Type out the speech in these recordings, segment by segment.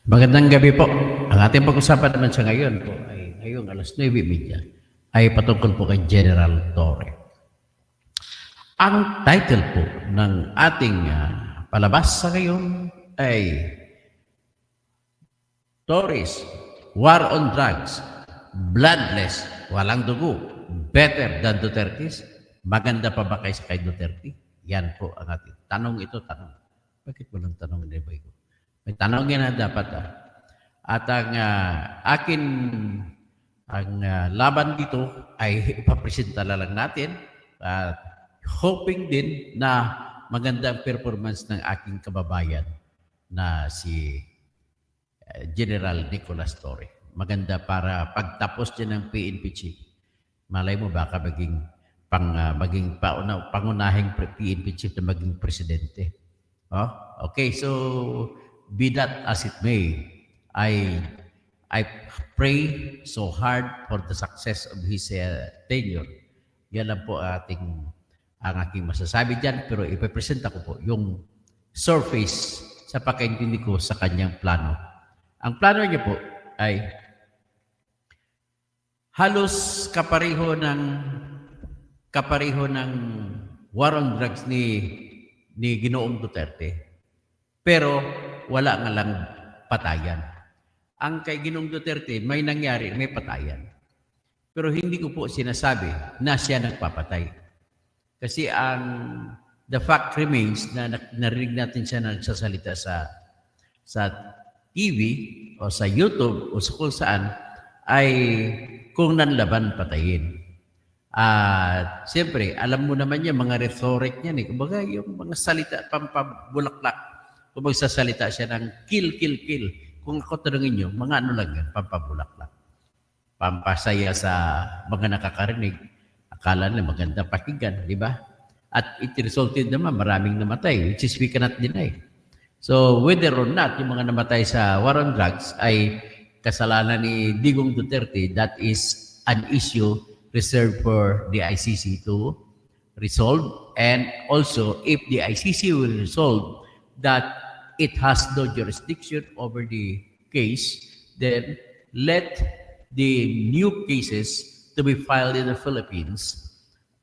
Magandang gabi po. Ang ating pag-usapan naman sa ngayon po ay ngayong alas 9:30 ay patungkol po kay General Torre. Ang title po ng ating palabas sa ngayon ay Torres, War on Drugs, Bloodless, Walang Dugo, Better than Duterte's? Maganda pa ba kay Duterte? Yan po ang ating tanong ito. Bakit walang tanong ni Boy ko? May tanong yan na dapat. At ang laban dito ay ipapresenta na lang natin at hoping din na magandang performance ng aking kababayan na si General Nicolas Torre. Maganda para pagtapos din ng PNP chief. Malay mo baka maging pangunahing PNP chief na maging presidente. Oh? Okay, so be that as it may, I pray so hard for the success of his tenure. Yan lang po ang aking masasabi dyan, pero ipipresenta ko po yung surface sa pakaintindi ko sa kanyang plano. Ang plano niya po ay halos kapareho ng war on drugs ni Ginoong Duterte. Pero wala nga lang patayan. Ang kay Ginoong Duterte, may nangyari, may patayan. Pero hindi ko po sinasabi na siya nagpapatay. Kasi the fact remains na narinig natin siya na nagsasalita sa TV o sa YouTube o sa kung saan ay kung nanlaban patayin. At siyempre, alam mo naman niya, mga rhetoric niyan eh. Kumbaga, yung mga salita, pampabulaklak. Kung magsasalita siya ng kill, kill, kill. Kung ako tanongin niyo, mga ano lang yan, pampabulaklak. Pampasaya sa mga nakakarinig. Akala nila maganda pakinggan, di ba? At it resulted naman, maraming namatay, which is we cannot deny. So, whether or not yung mga namatay sa war on drugs ay kasalanan ni Digong Duterte, that is an issue reserved for the ICC to resolve. And also, if the ICC will resolve that it has no jurisdiction over the case, then let the new cases to be filed in the Philippines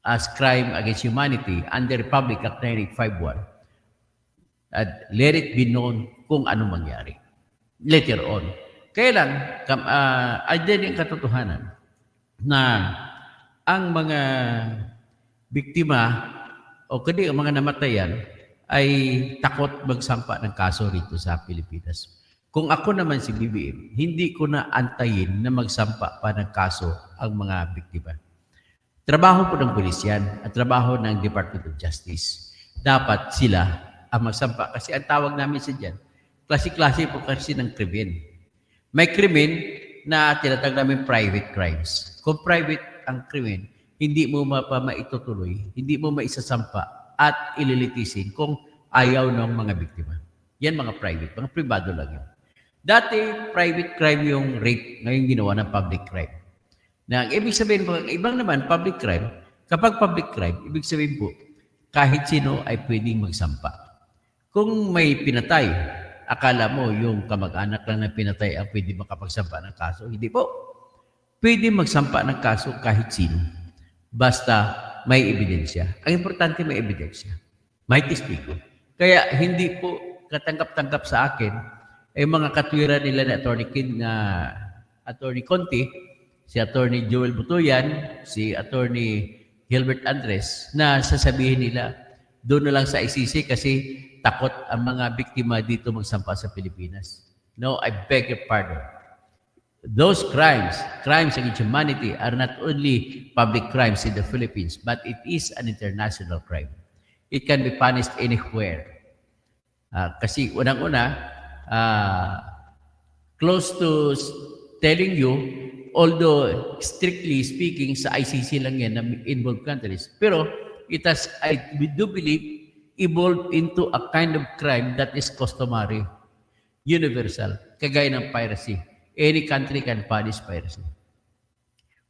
as crime against humanity under Republic Act 9851. At let it be known kung ano mangyari later on. Kaya lang, andyan yung katotohanan na ang mga biktima o kundi ang mga namatayan ay takot magsampa ng kaso rito sa Pilipinas. Kung ako naman si BBM, hindi ko na antayin na magsampa pa ng kaso ang mga biktima. Trabaho po ng pulis yan at trabaho ng Department of Justice. Dapat sila ang magsampa kasi ang tawag namin sa dyan, klase-klase po kasi ng krimen. May krimen na tinatawag namin private crimes. Kung private ang krimen, hindi mo maitutuloy, hindi mo maisasampa at ililitisin kung ayaw ng mga biktima. Yan mga private, mga privado lang yun. Dati, private crime yung rape, ngayon ginawa ng public crime. Na ibig sabihin po, ibang naman, public crime, kapag public crime, ibig sabihin po, kahit sino ay pwedeng magsampa. Kung may pinatay, akala mo yung kamag-anak lang na pinatay ang pwede makapagsampa ng kaso. Hindi po. Pwede magsampa ng kaso kahit sino. Basta may ebidensya. Ang importante may ebidensya. May testigo. Kaya hindi po katanggap-tanggap sa akin ay mga katwiran nila na Attorney Conti, si Attorney Joel Butuyan, si Attorney Gilbert Andres, na sasabihin nila doon na lang sa ICC kasi takot ang mga biktima dito magsampa sa Pilipinas. No, I beg your pardon. Those crimes against humanity are not only public crimes in the Philippines, but it is an international crime. It can be punished anywhere. Kasi unang-una, close to telling you, although strictly speaking, sa ICC lang yan na involved countries, pero it has, I do believe, evolved into a kind of crime that is customary, universal, kagaya ng piracy. Any country can punish piracy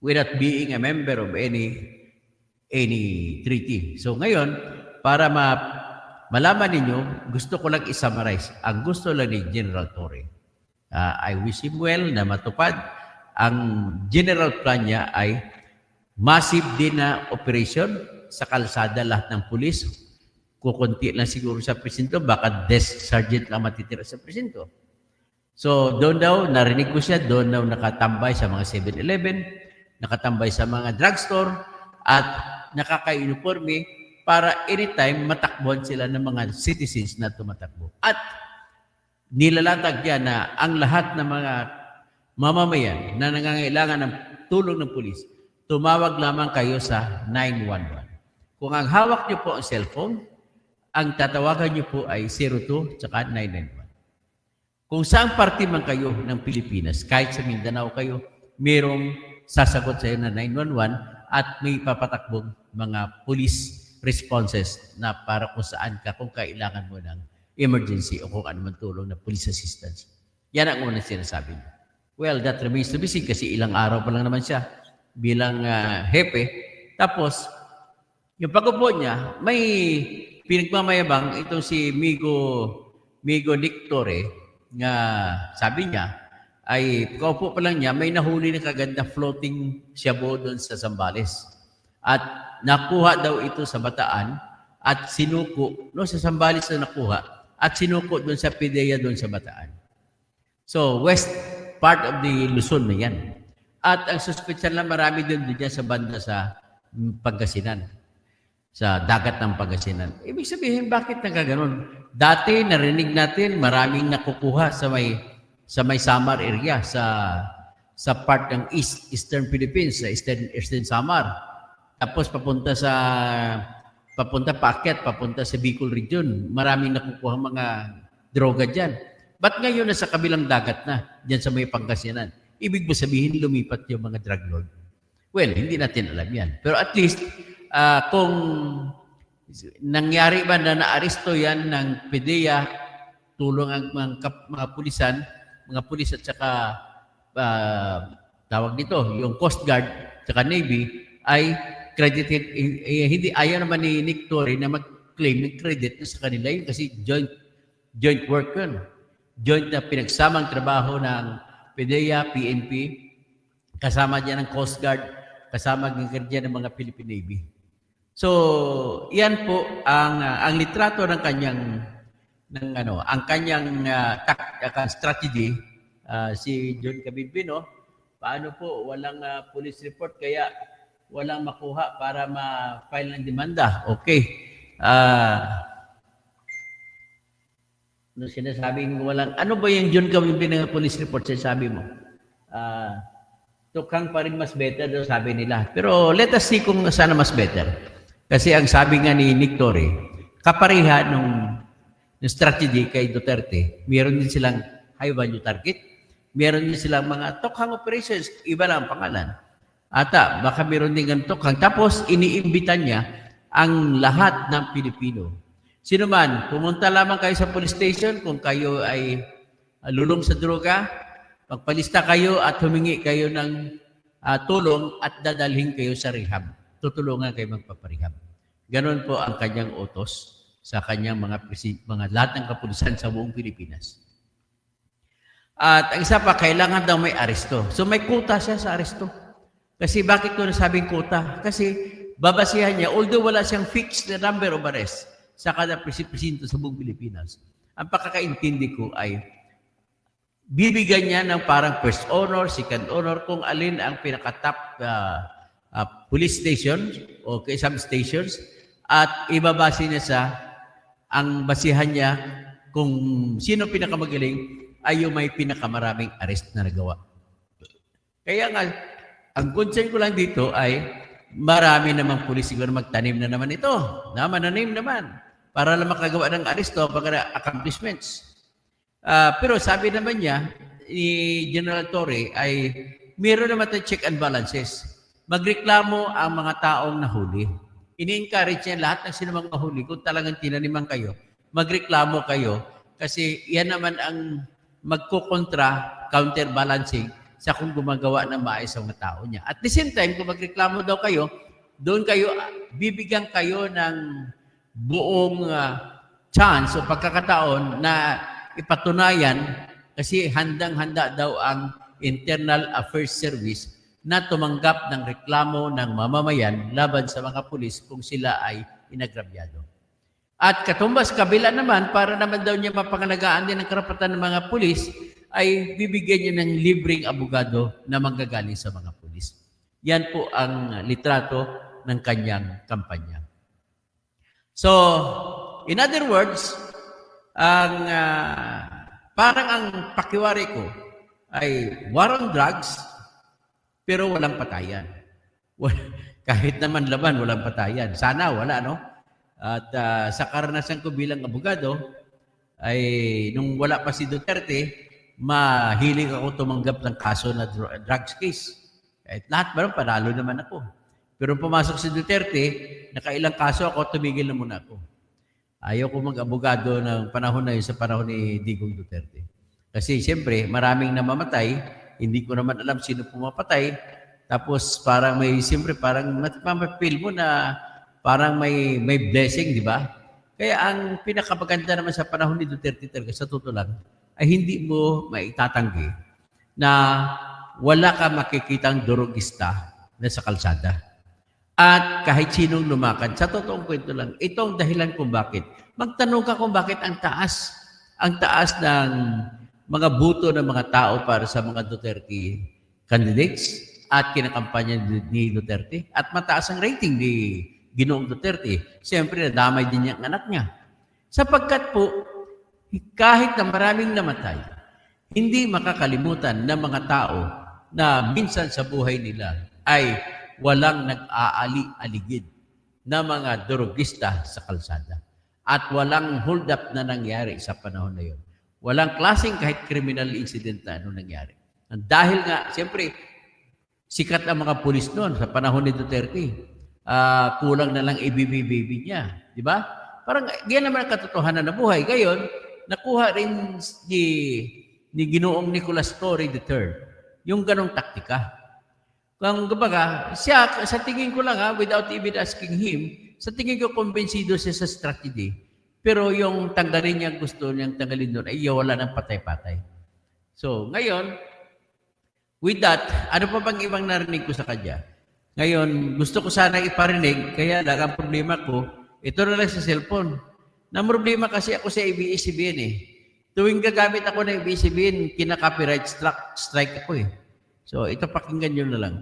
without being a member of any treaty. So ngayon, para malaman ninyo, gusto ko lang i-summarize. Ang gusto lang ni General Torre I wish him well na matupad. Ang general plan niya ay massive din na operation sa kalsada, lahat ng pulis. Kukunti lang siguro sa presinto, baka desk sergeant lang matitira sa presinto. So doon daw, narinig ko siya, doon daw nakatambay sa mga 7-Eleven, nakatambay sa mga drugstore, at nakaka-uniforme para anytime matakbuhan sila ng mga citizens na tumatakbo. At nilalatag niya na ang lahat ng mga mamamayan na nangangailangan ng tulong ng pulis, tumawag lamang kayo sa 911. Kung ang hawak niyo po ang cellphone, ang tatawagan niyo po ay 02 tsaka 991. Kung saan parte man kayo ng Pilipinas, kahit sa Mindanao kayo, mayroong sasagot sa iyo na 911 at may papatakbong mga police responses na para kung saan ka, kung kailangan mo ng emergency o kung ano man tulong na police assistance. Yan ang unang sinasabi niya. Well, that remains to be seen kasi ilang araw pa lang naman siya bilang hepe. Tapos, yung pag-upo niya, may pinagmamayabang itong si Migo Nictore nga sabi niya, ay kaupo pa lang niya, may nahuli na kagad na floating shabu doon sa Zambales. At nakuha daw ito sa Bataan at sinuko, no, sa Zambales na nakuha, at sinuko doon sa PIDEA doon sa Bataan. So, west part of the Luzon na yan. At ang suspicion lang, marami din dyan sa banda sa Pangasinan, sa dagat ng Pangasinan. Ibig sabihin, bakit nagkaganon? Dati, narinig natin, maraming nakukuha sa may Samar area, sa part ng Eastern Philippines, sa Eastern Samar. Tapos papunta paakyat, papunta sa Bicol region. Maraming nakukuha mga droga dyan. Ba't ngayon nasa kabilang dagat na, dyan sa may Pangasinan? Ibig mo sabihin, lumipat yung mga drug lord? Well, hindi natin alam yan. Pero at least, kung nangyari ba na naaresto yan ng PIDEA, tulong ang mga pulisan, mga pulis at saka tawag dito, yung Coast Guard at Navy, ay credited, hindi ayaw naman ni Nick Torre na mag-claim ng credit sa kanila yun kasi joint work yun. Joint na pinagsamang trabaho ng PIDEA, PNP, kasama dyan ng Coast Guard, kasama dyan ng mga Philippine Navy. So, yan po ang litrato ng kanyang strategy, si John Cabimbino. Paano po walang police report kaya walang makuha para ma-file ng demanda? Okay. Sinasabing walang, ano ba yung John Cabimbino ng police report sinasabi mo? Tukhang pa rin mas better daw sabi nila. Pero let us see kung sana mas better. Kasi ang sabi nga ni Nick Torre, kapareha nung strategy kay Duterte, meron din silang high value target, meron din silang mga tokhang operations, iba lang ang pangalan. Ata, baka meron din ng tokhang. Tapos iniimbitan niya ang lahat ng Pilipino. Sino man, pumunta lamang kayo sa police station kung kayo ay lulong sa droga, magpalista kayo at humingi kayo ng tulong at dadalhin kayo sa rehab. Tutulungan kayo magpaparehab. Ganon po ang kanyang utos sa kanyang mga lahat ng kapulisan sa buong Pilipinas. At ang isa pa, kailangan daw may aresto. So may kuta siya sa aresto. Kasi bakit ko nasabing kuta? Kasi babasihan niya, although wala siyang fixed number of arrests sa kada presinto sa buong Pilipinas, ang pagkakaintindi ko ay bibigyan niya ng parang first honor, second honor, kung alin ang pinaka-top police station o substations at ibabase niya sa ang basihan niya kung sino pinakamagaling ay yung may pinakamaraming arrest na nagawa. Kaya nga, ang concern ko lang dito ay marami namang pulis siguro magtanim na naman ito. Mananim naman para lang makagawa ng aresto para accomplishments. Pero sabi naman niya, ni General Torre ay meron naman tayong check and balances. Magreklamo ang mga taong nahuli. Ini-encourage niya lahat ng sinumang nahuli. Kung talagang tinaniman kayo, magreklamo kayo kasi yan naman ang magkukontra, counterbalancing sa kung gumagawa ng maayos ang mga tao niya. At the same time, kung magreklamo daw kayo, doon kayo, bibigyan kayo ng buong chance o pagkakataon na ipatunayan Kasi handang-handa daw ang Internal Affairs Service na tumanggap ng reklamo ng mamamayan laban sa mga pulis kung sila ay inagrabyado. At katumbas kabila naman, para naman daw niya mapangalagaan din ang karapatan ng mga pulis, ay bibigyan niya ng libreng abogado na manggagaling sa mga pulis. Yan po ang litrato ng kanyang kampanya. So, in other words, parang ang pakiwari ko ay war on drugs, pero walang patayan. Kahit naman laban, walang patayan. Sana wala, no? At sa karanasan ko bilang abogado, ay nung wala pa si Duterte, mahilig ako tumanggap ng kaso na drugs case. Kahit lahat ba, panalo naman ako. Pero pumasok si Duterte, nakailang kaso ako, tumigil na muna ako. Ayaw ko mag-abogado ng panahon na yun sa panahon ni Digong Duterte. Kasi siyempre, maraming namamatay, hindi ko naman alam sino pumapatay. Tapos parang siyempre parang mapapil mo na parang may blessing, di ba? Kaya ang pinakamaganda naman sa panahon ni Duterte talaga, sa totoo lang, ay hindi mo maitatanggi na wala ka makikitang durugista na sa kalsada. At kahit sinong lumakad, sa totoong kwento lang, itong dahilan kung bakit. Magtanong ka kung bakit ang taas ng mga buto ng mga tao para sa mga Duterte candidates at kinakampanya ni Duterte at mataas ang rating ni Ginoong Duterte. Siyempre, nadamay din niya ang anak niya. Sapagkat po, kahit na maraming namatay, hindi makakalimutan ng mga tao na minsan sa buhay nila ay walang nag-aali-aligid na mga durugista sa kalsada. At walang hold-up na nangyari sa panahon na yun. Walang klaseng kahit criminal incident na nangyari. Dahil nga, siyempre, sikat ang mga pulis noon sa panahon ni Duterte. Kulang na lang i-baby niya. Di ba? Parang yan naman ang katotohanan na buhay. Ngayon, nakuha rin ni Ginoong Nicolas Torre III yung ganong taktika. Kung kumbaga, siya, sa tingin ko lang without even asking him, sa tingin ko kumbinsido siya sa strategy. Pero yung tanggalin niya, gusto niyang tanggalin doon, ay wala ng patay-patay. So, ngayon, with that, ano pa bang ibang narinig ko sa kanya? Ngayon, gusto ko sana iparinig, kaya lang ang problema ko, ito na lang sa cellphone. Na problema kasi ako sa ABS-CBN eh. Tuwing gagamit ako ng ABS-CBN, kina-copyright strike ako eh. So, ito pakinggan nyo na lang.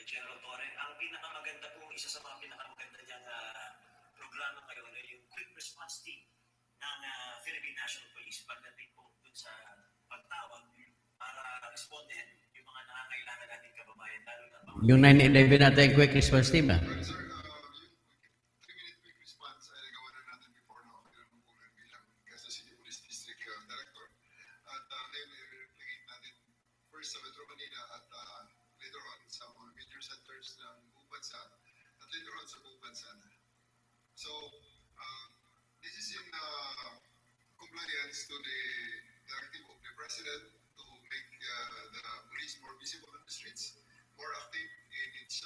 General Torre, ang pinakamaganda po, isa sa mga pinakamaganda niyang programa ngayon ay yung Quick Response Team ng Philippine National Police pagdating po dun sa pagtawag para responden yung mga nangangailangan natin kababayan, lalo na mga... Yung 911 natin yung Quick Response Team Sir, yung 3-minute quick response ay nagawa na natin before na pinanungkulan bilang Quezon City Police District Director. At ngayon i-replicate natin first sa Metro Manila at later on sa mga major centers ng buong bansa at later on sa buong bansa na. So, this is in compliance to the directive of the President to make the police more visible on the streets, more active in its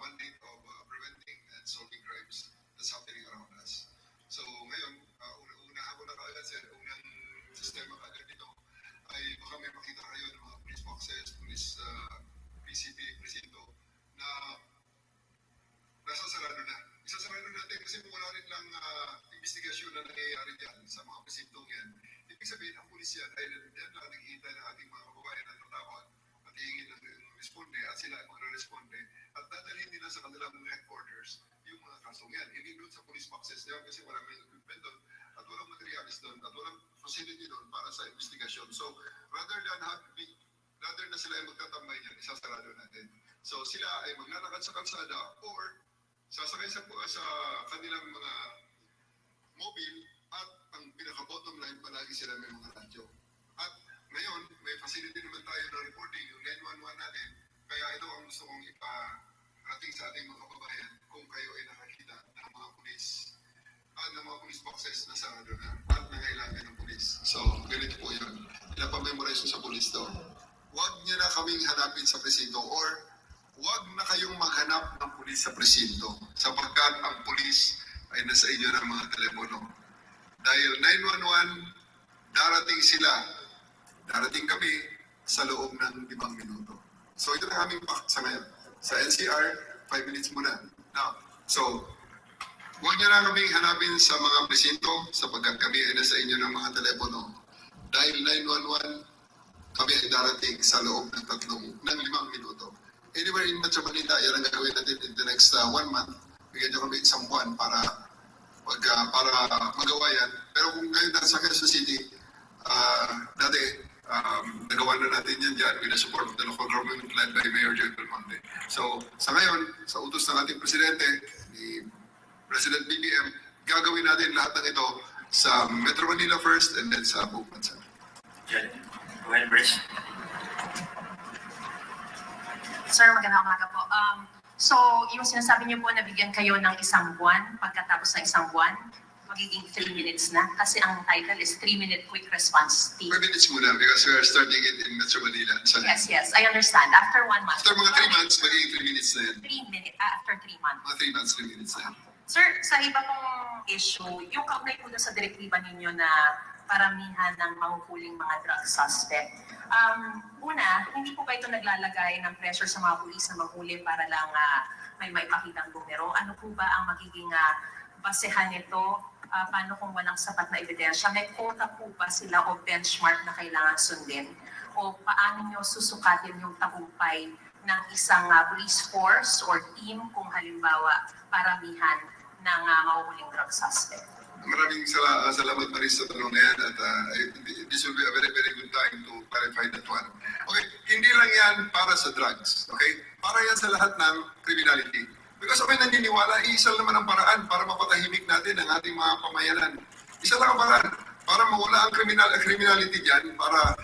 mandate of preventing and solving crimes that's happening around us. So ngayon, una ako na kaagad sa unang sistema kaagad dito ay baka may makita kayo ng mga police boxes, police PCP, presinto na nasasarado na. Isasarado natin kasi wala rin lang investigasyon na nangyayari dyan sa mga presintong yan. Ibig sabihin, ang pulis yan ay yan lang nakikita ng ating mga kababayan na natawag at hihingin ng responde at sila ay magre-responde at dadalhin nila sa kanilang headquarters yung mga kasong yan. Hindi doon sa police boxes nila kasi walang equipment doon at walang materialis doon at walang facility doon para sa investigasyon. So, rather na sila ay magtatambay niyan, isasarado natin. So, sila ay maglalakad sa kalsada or sasakay sa kanilang mga mobile at ang pinaka-bottom line palagi sila may mga radyo. At ngayon, may facility naman tayo na reporting yung 911 natin. Kaya ito ang gusto kong iparating sa ating mga kababayan kung kayo ay nakakita ng mga mga pulis, ng mga police boxes na sarado na at nangailangan ng pulis. So, ganito po yun. Pinapamemorize sa pulis to. Huwag niyo na kaming hanapin sa presinto or huwag na kayong maghanap ng pulis sa presinto sapagkat ang pulis ay nasa inyo ng mga telepono. Dahil 911, darating sila, darating kami sa loob ng 5 minuto. So ito na aming fact sa ngayon. Sa NCR, 5 minutes muna. Now, so, huwag niyo na kaming hanapin sa mga presinto sapagkat kami ay nasa inyo ng mga telepono. Dahil 911, kami ay darating sa loob ng 5 minuto. Anywhere in Metro Manila, yan ang gagawin natin in the next 1 month. Bigyan niyo kami isang buwan para magawa yan. Pero kung ngayon nasa Quezon City, dati, nagawa na natin yan dyan with the support of the local government led by Mayor Joel Belmonte. So, sa ngayon, sa utos ng ating Presidente, ni President BBM, gagawin natin lahat ng ito sa Metro Manila first and then sa buong bansa. Go ahead, Brice. Sir, magandang umaga po. So, yung sinasabi niyo po na bigyan kayo ng 1 buwan, pagkatapos ng 1 buwan, magiging 3 minutes na. Kasi ang title is 3-minute quick response team. 5 minutes muna because we are starting it in Metro Manila. So, Yes, I understand. After 1 month. after mga 3 months, magiging 3 minutes na yan. 3 minutes, after 3 months. Mga 3 months, 3 minutes na yan. Sir, sa iba pong issue, yung kaugnay po sa direktiba ninyo na paramihan ng mahuhuling mga drug suspect. Una, hindi po ba ito naglalagay ng pressure sa mga pulis na manghuli para lang may maipakitang numero? Ano po ba ang magiging basehan nito? Paano kung walang sapat na ebidensya? May quota po ba sila o benchmark na kailangan sundin? O paano nyo susukatin yung tagumpay ng isang police force or team kung halimbawa paramihan ng mahuhuling drug suspect? Maraming salamat Maris sa tanong na yan at this will be a very, very good time to clarify that one. Okay, hindi lang yan para sa drugs, okay? Para yan sa lahat ng criminality. Because kami naniniwala, isa naman ang paraan para mapatahimik natin ang ating mga pamayanan. Isa lang ang paraan para mawala ang criminality dyan, para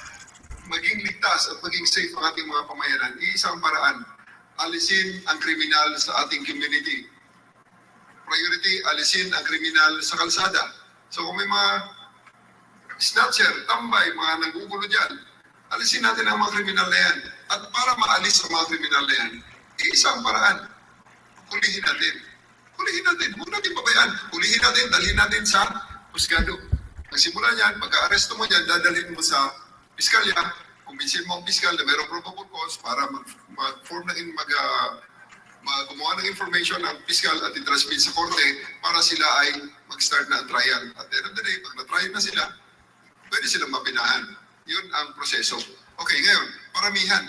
maging ligtas at maging safe ang ating mga pamayanan. Isang paraan, alisin ang kriminal sa ating community. Priority, alisin ang kriminal sa kalsada. So kung may mga snatcher, tambay, mga nanggugulo dyan, alisin natin ang mga kriminal na yan. At para maalis ang mga kriminal na yan, isang paraan, hulihin natin. Hulihin natin, huwag natin pabayaan. Hulihin natin, dalhin natin sa husgado. Magsimula niyan, pagka-aresto mo dyan, dadalhin mo sa piskalya, kumbinsin mo ang piskal na mayroong probable cause para mag-form na gumawa ng information ng piskal at i-transmit sa korte para sila ay mag-start na ang trial. At the end of the day, pag na-trial na sila, pwede silang mapinahan. Yun ang proseso. Okay, ngayon, paramihan.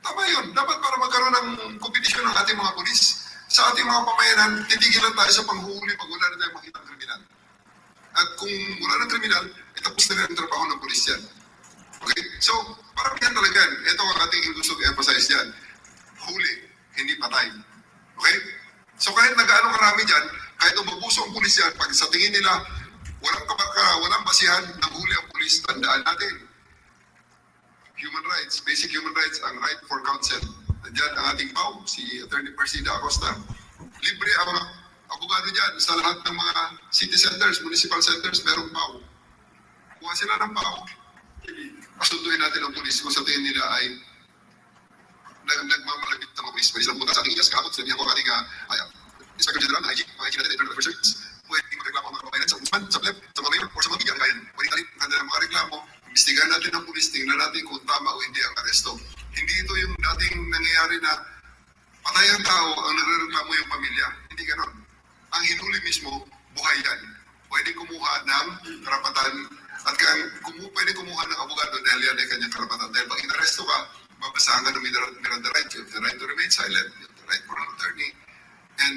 Tama yun. Dapat para magkaroon ng kompetisyon ng ating mga polis. Sa ating mga pamayanan, titigilan tayo sa panghuli pag wala na tayong makita ng kriminal. At kung wala ng kriminal, itapos na rin ang trabaho ng polis yan. Okay? So, paramihan talaga. Ito ang ating gusto i-emphasize dyan. Huli, hindi patay. Okay? So kahit nag-ano karami dyan, kahit umabuso ang pulis yan, pag sa tingin nila, walang basihan, nanghuli ang pulis, tandaan natin. Human rights, basic human rights, ang right for counsel. Nandiyan ang ating PAW, si Attorney Persida Acosta. Libre ang mga abogado dyan sa lahat ng mga city centers, municipal centers, merong PAW. Kuha sila ng PAW. Asunduin natin ang pulis kung sa tingin nila ay nagmamalapit ng mga polis. May isang punta sa ating iyas, kahapon, sinabihan ko ang ating Inspector General ng IG, mga IG natin, Internal Affairs Service. Pwedeng magreklamo ang mga kababayan sa ombudsman, sa PLEP, sa mga mayor, or sa mga media. Pwedeng talit ang kanilang mga reklamo. Imbestigahan natin ang pulis, tingnan natin kung tama o hindi ang aresto. Hindi ito yung dating nangyayari na patay ang tao, ang nagreklamo yung pamilya. Hindi ganon. Ang hinuli mismo, buhay yan. Pwede kumuha ng karapatan at pwede kumuha ng abogado dahil yan ay kanyang karapatan. Dahil pag inaresto ka, mabasahan ka ng Miranda right. You have the right to remain silent. You have the right for an attorney. And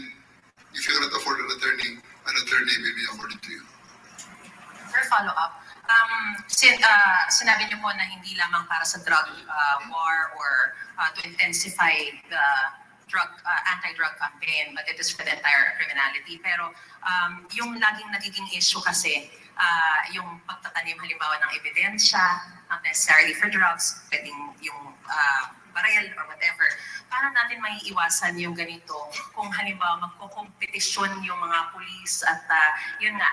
if you cannot afford an attorney will be afforded to you. For follow-up, sinabi niyo po na hindi lamang para sa drug war or to intensify the anti-drug campaign, but it is for the entire criminality. Pero yung laging nagiging issue kasi, yung pagtatanim halimbawa ng ebidensya, not necessarily for drugs, pwedeng yung barel or whatever. Para natin maiiwasan yung ganito kung halimbawa magkukompetisyon yung mga pulis at yun nga,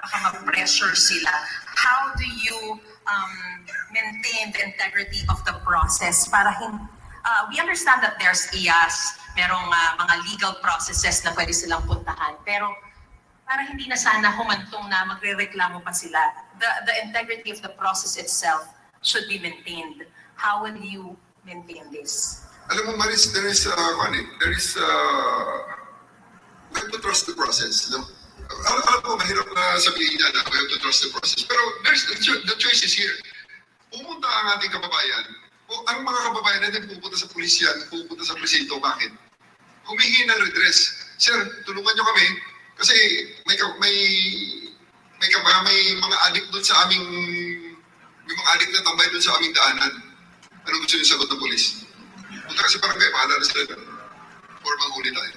baka mag-pressure sila. How do you maintain the integrity of the process para we understand that there's IAS, merong mga legal processes na pwede silang puntahan, pero para hindi na sana humantong na magrereklamo pa sila. The integrity of the process itself should be maintained. How will you maintain this? Alam mo, Maris, we have to trust the process. No? Alam mo, mahirap na sabihin niya na we have to trust the process. Pero the choice is here. Pumunta ang ating kababayan. O ang mga kababayan natin pupunta sa pulisyan, pupunta sa presinto. Bakit? Humingi ng redress. Sir, tulungan niyo kami kasi may mga adik doon sa aming mga adik na tambay doon sa aming daanan. Ano gusto niyo sagot ng pulis? Punta kasi barangay, bahala na sila doon. Or manghuli tayo.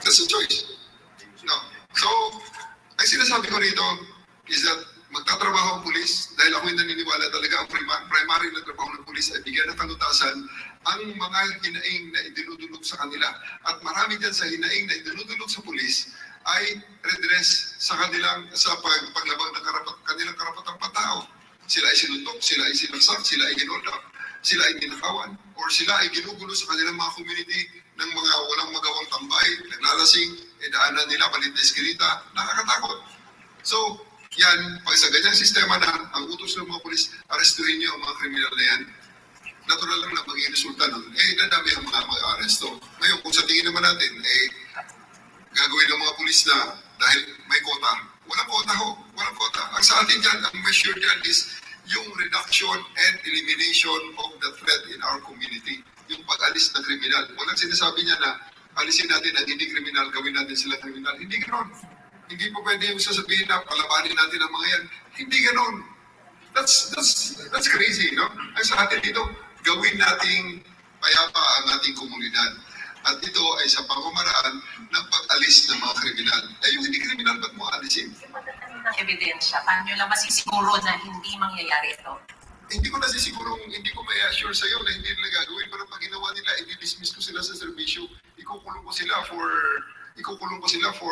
That's a choice. No. So, ang sinasabi ko rito is that magtatrabaho ang pulis dahil ako'y naniniwala talaga ang primary na trabaho ng pulis ay bigyan ng kalutasan ang mga hinaing na idinudulog sa kanila. At marami dyan sa hinaing na idinudulog sa pulis ay redress sa paglabag ng kanilang karapatang patao. Sila ay sinuntok, sila ay sinaksak, sila ay ginhold up, sila ay ninakawan, or sila ay ginugulo sa kanilang mga community ng mga walang magawang tambay, naglalasing, daanan nila, palit na eskrita, nakakatakot. So, yan, pag sa ganyang sistema na ang utos ng mga pulis, arestuhin niyo ang mga kriminal na yan, natural lang na maging resulta nun, dadami ang mga mag-aresto. Ngayon, kung sa tingin naman natin, gagawin ng mga pulis na dahil may kota, walang kota ho, walang kota. Ang sa atin dyan, ang measure dyan is yung reduction and elimination of the threat in our community. Yung pag-alis ng kriminal. Walang sinasabi niya na alisin natin ang hindi kriminal, gawin natin sila kriminal. Hindi ganoon. Hindi po pwede yung sasabihin na palabanin natin ang mga yan. Hindi ganoon. That's crazy, no? Ang sa atin dito, gawin nating payapa ang ating komunidad. At ito ay sa pamamaraan ng pag-alis ng mga kriminal. Ay yung hindi kriminal, ba't mo alisin? Ng ebidensya, paano nyo lang masisiguro na hindi mangyayari ito? Hindi ko may assure sa'yo na hindi nila gagawin. Pero pag ginawa nila, i-dismiss ko sila sa serbisyo. Ikukulong ko sila for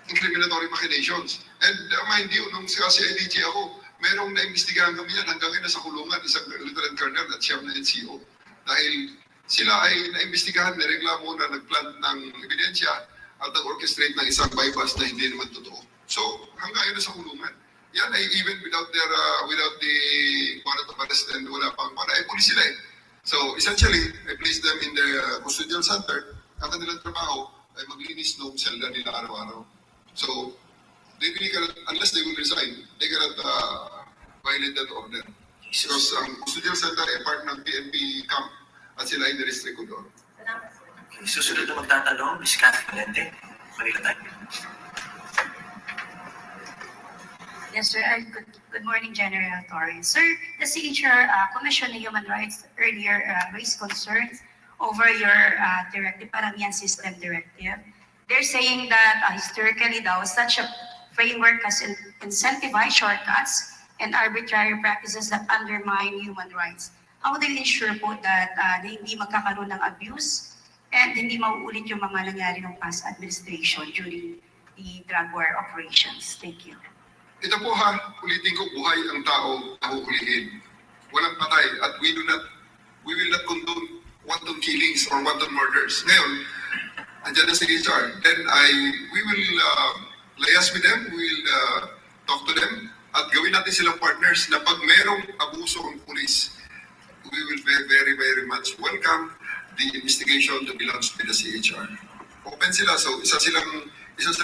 incriminatory machinations. And mind you, nung sa CIDG ako, merong naimbestigahan kami yan hanggang ngayon nasa kulungan, isang lieutenant colonel at siyam na NCO. Dahil sila ay naimbestigahan, nireklamo na nagplant ng ebidensya at nag-orchestrate ng isang bypass na hindi naman totoo. So, hanggang ngayon nasa kulungan. Yan ay even without the warrant of arrest and wala pang ay pulis sila eh. So, essentially, I place them in the custodial center. Ang kanilang trabaho ay maglinis ng selda nila araw-araw. So, they cannot, unless they will resign, they cannot violate that order. Because ang custodial center ay part ng PNP camp at sila ay nirestrict ko doon. Susunod na magtatanong, Ms. Cathy Valente, Manila Time. Yes, sir. Good morning, General Torres. Sir, the CHR Commission on Human Rights earlier raised concerns over your directive, Paramihan System Directive. They're saying that historically, such a framework has incentivized shortcuts and arbitrary practices that undermine human rights. How do you ensure po that hindi magkakaroon ng abuse and hindi mauulit yung mga nangyari ng past administration during the drug war operations? Thank you. Ito po ha, ulitin ko, buhay ang tao na huhulihin. Walang patay at we will not condone wanton killings or wanton murders. Ngayon, andyan na si Richard. Then we will liaise with them, we will talk to them, at gawin natin silang partners na pag merong abuso ng pulis, we will very, very much welcome the investigation that belongs to the CHR. Open sila, so isa silang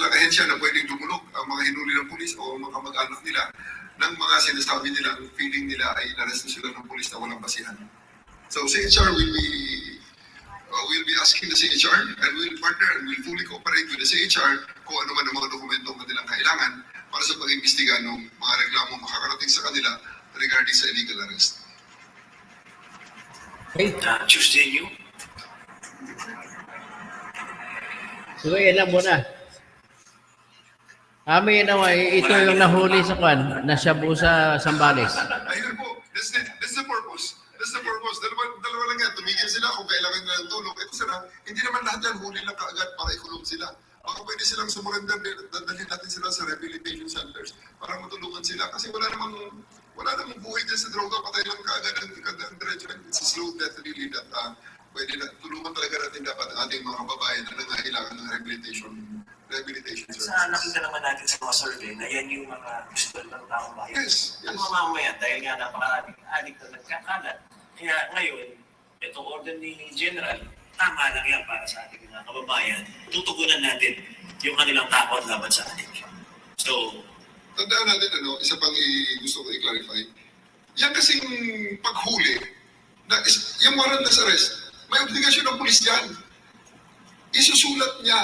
ahensya na pwedeng dumulog ang mga hinuli ng pulis o mga kamag-anak nila ng mga sinasabi nila, feeling nila ay inaresto sila ng pulis na walang basihan. So CHR will be asking the CHR and will partner and will fully cooperate with the CHR kung ano man ang mga dokumentong kanilang kailangan para sa pag-imbestiga ng mga reklamo makakarating sa kanila regarding sa illegal arrest. Okay. Tuesday New. So, yan lang muna. May ito yung nahuli sa kwan, na Shabu sa Sambales. Ayun po, that's the purpose. That's the purpose. Dalawa lang yan. Tumigil sila kung kailangan nila ng tulong. Ito sila, hindi naman lahat yan huli lang kaagad para ikulong sila. Baka pwede silang sumurrender, dadalhin natin sila sa rehabilitation centers para matulungan sila. Kasi wala namang buhay dyan sa droga. Patay lang kaagad ang diretso. It's a slow death really that pwede na tulungan talaga natin dapat ang ating mga kababayan na nangailangan ng rehabilitation services. Sa nakita naman natin sa mga survey na yan yung mga gusto ng taong bayan. Yes, Ang yes. mga mamamayan, dahil nga napakaraming adik na nagkakalat. Kaya ngayon, itong order ni General, tama lang yan para sa ating mga kababayan. Tutugunan natin yung kanilang takot laban sa atin. So, Tandaan natin, isa pang gusto ko i-clarify. Yan kasing paghuli, yung warrantless arrest, may obligasyon ng pulis yan. Isusulat niya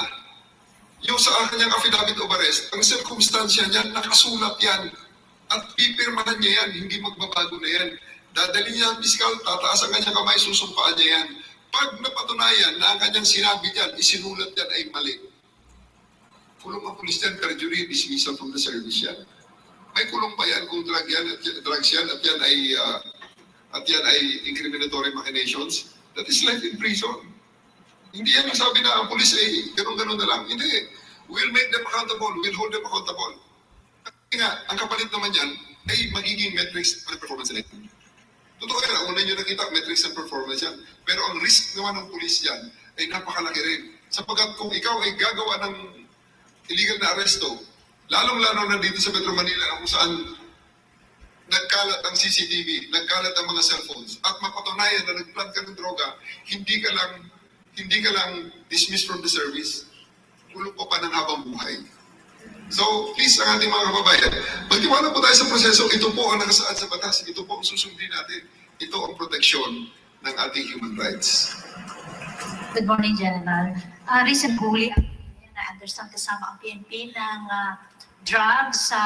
yung sa kanyang affidavit of arrest, ang circumstansya niya, nakasulat yan. At pipirmahan niya yan, hindi magbabago na yan. Dadali niya ang piskal, tataas ang kanyang kamay, susumpaan niya yan. Pag napatunayan na ang kanyang sinabi diyan, isinulat yan ay mali. Kulong ang pulis yan, perjury, dismissal from the service yan. May kulong pa yan kung drugs yan, at yan ay incriminatory machinations. That is life in prison. Hindi yan ang sabi na ang pulis ay ganun-ganun na lang. Hindi. We'll make them accountable. We'll hold them accountable. Kasi nga, ang kapalit naman yan ay magiging metrics and performance nila. Totoo yan, ang una nyo nakita, metrics and performance yan. Pero ang risk naman ng pulis yan ay napakalaki rin. Sapagkat kung ikaw ay gagawa ng illegal na aresto, lalong-lalo na dito sa Metro Manila kung saan nagkalat ang CCTV, nagkalat ang mga cellphones, at mapatunayan na nagplant ka ng droga, hindi ka lang dismissed from the service, kulong pa ng habang buhay. So, please, ang ating mga kababayan, magtiwala po tayo sa proseso. Ito po ang nakasaad sa batas. Ito po ang susundin natin. Ito ang proteksyon ng ating human rights. Good morning, General. Recent huli, na-understand kasama ang PNP ng drugs sa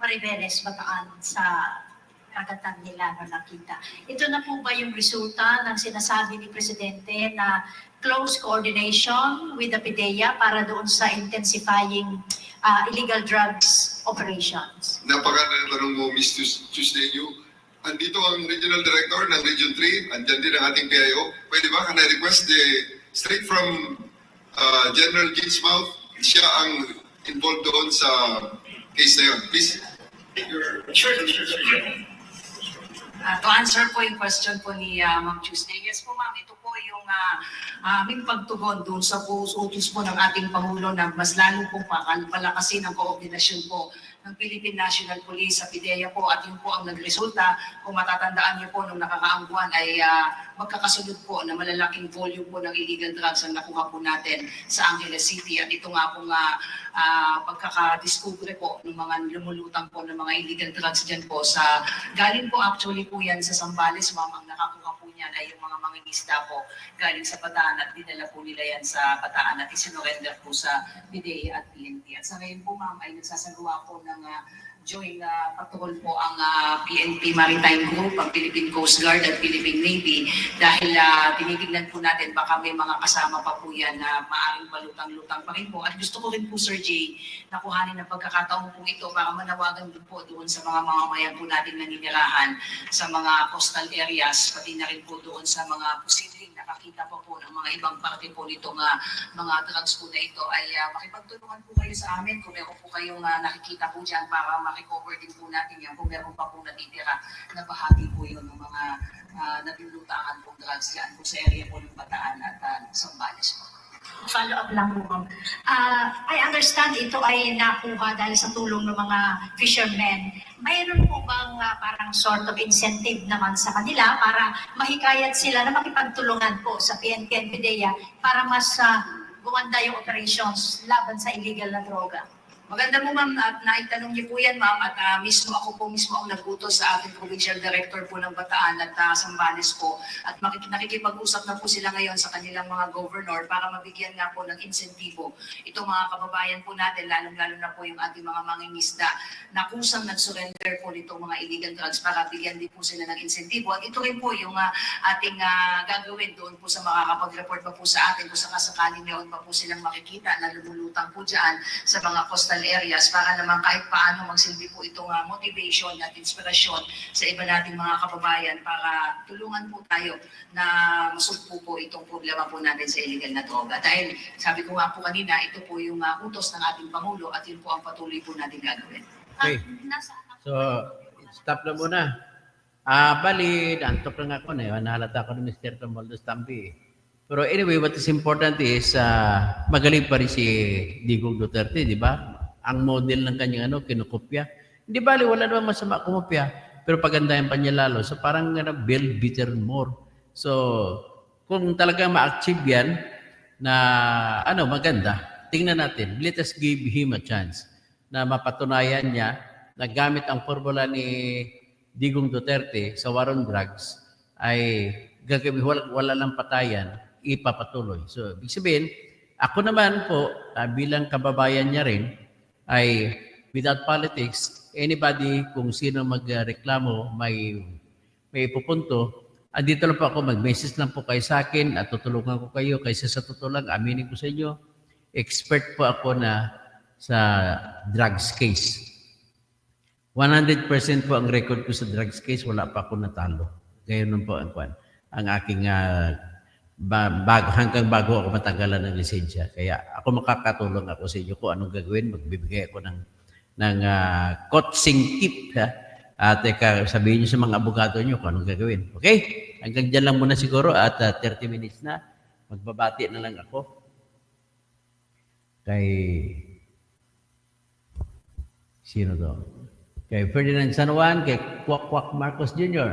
Maribeles, Bataan, sa kagatan nila na nakita. Ito na po ba yung resulta ng sinasabi ni Presidente na close coordination with the PIDEA para doon sa intensifying illegal drugs operations? Napakaganda tanong mo, Ms. Tusteño. Andito ang Regional Director ng Region 3. Andyan din ang ating PIO. Pwede ba? Can I request straight from General Jean's mouth? Siya ang involved doon sa case na yun. Please. sure. To answer po yung question po ni Ma'am Tuesday, yes po ma'am, ito po yung aming pagtugon doon sa utos po ng ating Pangulo na mas lalo pong palakasin ang koordinasyon po ng Philippine National Police sa PIDEA po, at yun po ang nagresulta. Kung matatandaan niyo po nung nakakaang buwan ay magkakasunod po na malalaking volume po ng illegal drugs ang nakuha po natin sa Angeles City, at ito nga pong pagkakadiscover po ng mga lumulutang po ng mga illegal drugs dyan po sa galing po actually po yan sa Zambales, ma'am. Ang nakakuha po niyan ay yung mga mangingisda po galing sa Bataan, at dinala po nila yan sa Bataan at isinurrender po sa PIDEA at PNP. At sa ngayon po ma'am ay nagsasagawa po ng joint patrol po ang PNP Maritime Group, ang Philippine Coast Guard at Philippine Navy, dahil tinitignan po natin baka may mga kasama pa po yan na maaaring palutang-lutang pa rin po. At gusto ko rin po Sir Jay na kuhanin ng pagkakataon po ito para manawagan din po doon sa mga mamamayan po natin naninirahan sa mga coastal areas, pati na rin po doon sa mga posibleng nakakita pa po ng mga ibang parte po nitong mga drugs po na ito, ay makipagtulungan po kayo sa amin kung meron po kayong nakikita po dyan para recover din po natin yan kung meron pa pong natitira na bahagi po yun ng mga nabinlutangan pong drugs yan po sa area po ng Bataan at Zambales po. Follow up lang po, ma'am. I understand ito ay nakuha dahil sa tulong ng mga fishermen. Mayroon po bang parang sort of incentive naman sa kanila para mahikayat sila na makipagtulungan po sa PNP and PIDEA para mas gumanda yung operations laban sa illegal na droga? Maganda mo ma'am at naitanong niyo po yan ma'am, at ako po mismo ang nagutos sa ating Provincial Director po ng Bataan at Zambales po, at nakikipag-usap na po sila ngayon sa kanilang mga governor para mabigyan nga po ng insentibo itong mga kababayan po natin, lalong-lalo na po yung ating mga mangingisda na kusang nag-surrender po nitong mga illegal drugs, para bigyan din po sila ng insentibo. At ito rin po yung ating gagawin doon po sa makakapag-report pa po sa atin kung sakasakali meron pa po silang makikita na lumulutang po dyan sa mga coastal coastal areas para naman kahit paano magsilbi po itong motivation at inspirasyon sa iba nating mga kababayan para tulungan po tayo na masugpo po itong problema po natin sa illegal na droga. Dahil sabi ko nga po kanina, ito po yung utos ng ating Pangulo at yun po ang patuloy po natin gagawin. Okay. So, stop na muna. Bali, naantok lang ako na yun. Nahalata ko ni Mr. Romualdez Tampi. Pero anyway, what is important is, magaling pa rin si Digong Duterte, di ba? Ang model ng kanyang kinukopya. Hindi bali, wala naman masama kumopya. Pero pagandahan pa niya lalo. So parang build better more. So, kung talagang ma-achieve yan, na maganda, tingnan natin. Let us give him a chance na mapatunayan niya na gamit ang formula ni Digong Duterte sa war on drugs ay gagawin, wala lang patayan, ipapatuloy. So, ibig sabihin, ako naman po, bilang kababayan niya rin, ay without politics, anybody, kung sino magreklamo, may ipupunto, andito lang po ako, mag-message lang po kayo sa akin at tutulungan ko kayo. Kaysa sa totoo lang, aminin ko sa inyo, expert po ako na sa drugs case. 100% po ang record ko sa drugs case, wala pa ako natalo. Gayon po ang aking hanggang bago ako matanggalan ng lisensya. Kaya ako makakatulong ako sa inyo kung anong gagawin. Magbibigay ako ng coaching tip. At sabihin nyo sa mga abogado nyo kung anong gagawin. Okay? Hanggang dyan lang muna siguro at 30 minutes na. Magbabati na lang ako. Kay sino to? Kay Ferdinand San Juan, kay Kwak Marcos Jr.,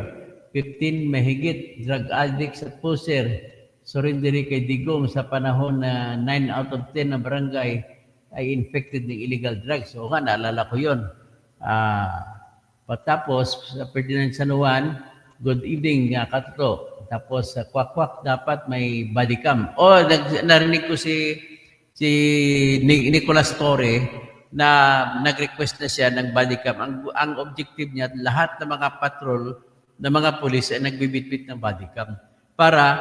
15 mahigit drug addicts at poser. Surrenderi kay Digong sa panahon na 9 out of 10 na barangay ay infected ng illegal drugs. O nga, naalala ko yun. Tapos, sa Ferdinand San Juan, good evening, Katuto. Tapos, sa Kwak dapat may body cam. Narinig ko si Nicolas Torre na nag-request na siya ng body cam. Ang objective niya, lahat ng mga patrol, ng mga pulis ay nagbibitbit ng body cam. Para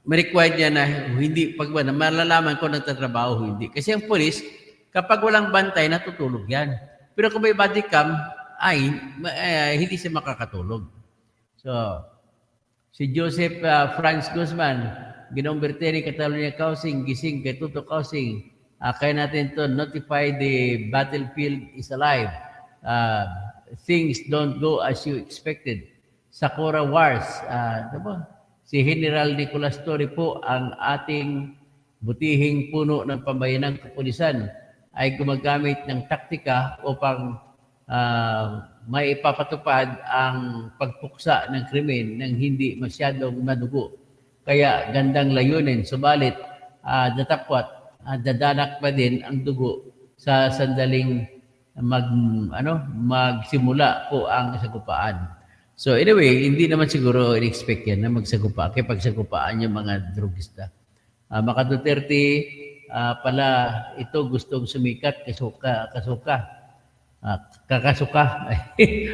ma-require niya na hindi, malalaman ko nagtatrabaho, hindi. Kasi ang pulis, kapag walang bantay, natutulog yan. Pero kung may body cam, hindi siya makakatulog. So, si Joseph Franz Guzman, Ginoong Berteri, Catalonia Causing, gising kay Tuto Causing, kaya natin to notify the battlefield is alive. Things don't go as you expected. Sakura Wars, si General Nicolas Torre po, ang ating butihing puno ng pambayanang kapulisan, ay gumagamit ng taktika upang may ipapatupad ang pagpuksa ng krimen ng hindi masyadong madugo. Kaya gandang layunin, subalit datapwat, dadanak pa din ang dugo sa sandaling magsimula po ang sagupaan. So anyway, hindi naman siguro in-expect yan na magsagupaan. Kaya pagsagupaan yung mga drugista. Maka Duterte pala ito gustong sumikat, kakasuka.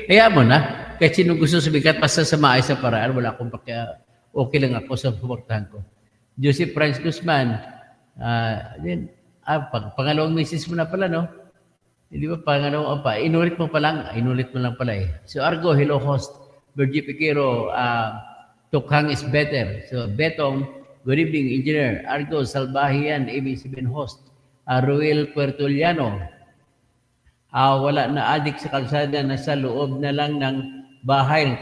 Kaya mo na. Kahit sino gusto sumikat, basta sa maayos na paraan, wala akong okay lang ako sa suportahan ko. Joseph Franz Guzman, pangalawang message mo na pala, no? Hindi ba pangalawang pa? Inulit mo lang pala eh. So Argo, hello host. Virgie Piquero, Tukhang is better. So Betong, good evening, engineer. Argo, Salbahian, AB7 host. Ruel Puertoliano, wala na adik sa kalsada, nasa loob na lang ng bahay.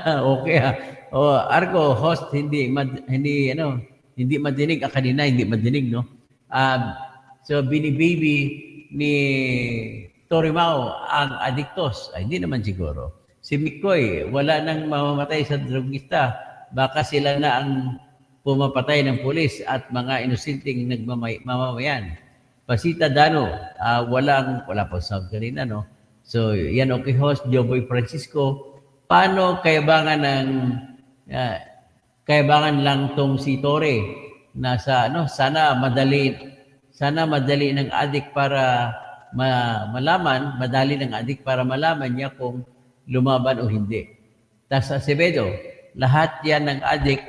Okay ha. Argo, host, hindi madinig. Kanina, hindi madinig, no? So, binibaby ni Torimao ang adiktos. Ay, hindi naman siguro. Si Mikoy, wala nang mamamatay sa drugista. Baka sila na ang pumapatay ng pulis at mga inosenteng nagmamamayan. Pasita Dano, wala pa sound kanina, no? So, yan okay host, Joboy Francisco. Paano kayabangan lang tong si Torre na sana madali ng adik para madali ng adik para malaman niya kung lumaban o hindi. Tas Acevedo, lahat yan ng adik,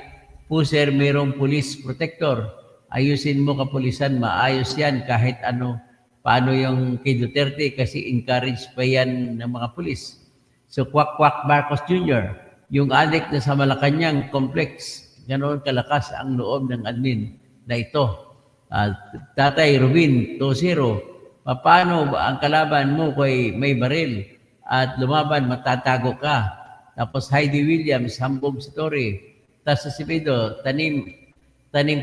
puser mayroong police protector. ayusin mo kapulisan, maayos yan kahit ano, paano yung kay Duterte kasi encourage pa yan ng mga pulis. So, Kwak Marcos Jr., yung addict na sa Malacanang complex, ganoon kalakas ang loob ng admin na ito. Tatay Rubin, 2-0, paano ba ang kalaban mo kay may baril at lumaban, matatago ka? Tapos Heidi Williams, hambog story. Tapos sa Sibido, tanim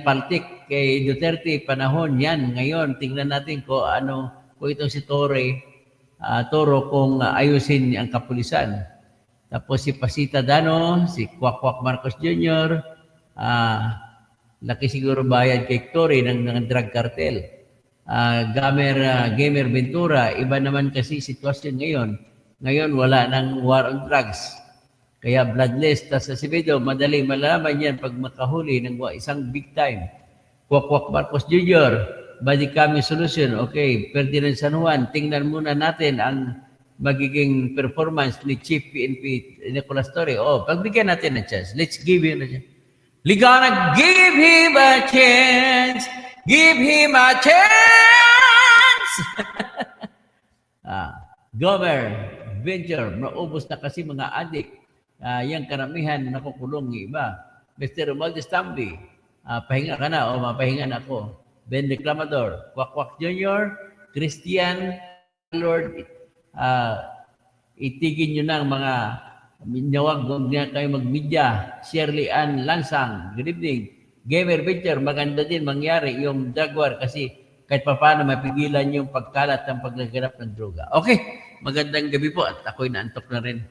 paltik kay Duterte, panahon yan. Ngayon, tingnan natin kung itong si Toro kung ayusin ang kapulisan. Tapos si Pasita Dano, si Kwak Marcos Jr., laki siguro bayad kay Tory ng drug cartel. Gamer Ventura, iba naman kasi sitwasyon ngayon. Ngayon, wala nang war on drugs. Kaya bloodless. Tapos sa Sibido, madali malalaman yan pag makahuli ng isang big time. Kwak Marcos Jr., body kami solution. Okay, Ferdinand San Juan, tingnan muna natin ang magiging performance ni Chief PNP Nicolas Torre. Pagbigyan natin ng chance. Let's give him a chance. We're gonna give him a chance. Give him a chance! Gomer, Venture, maubos na kasi mga adik. Yang karamihan nakukulong yung iba. Mr. Romualdez Tambi, pahinga ka na o mapahinga na ako. Ben Reclamador, Kwak Jr., Christian, Lord, itigin nyo na ang mga minyawag, huwag na kayo mag-media. Shirley Ann Lansang, good evening. Gamer Venture, maganda din mangyari yung drug war kasi kahit paano mapigilan yung pagkalat ng paglaganap ng droga. Okay, magandang gabi po at ako'y naantok na rin.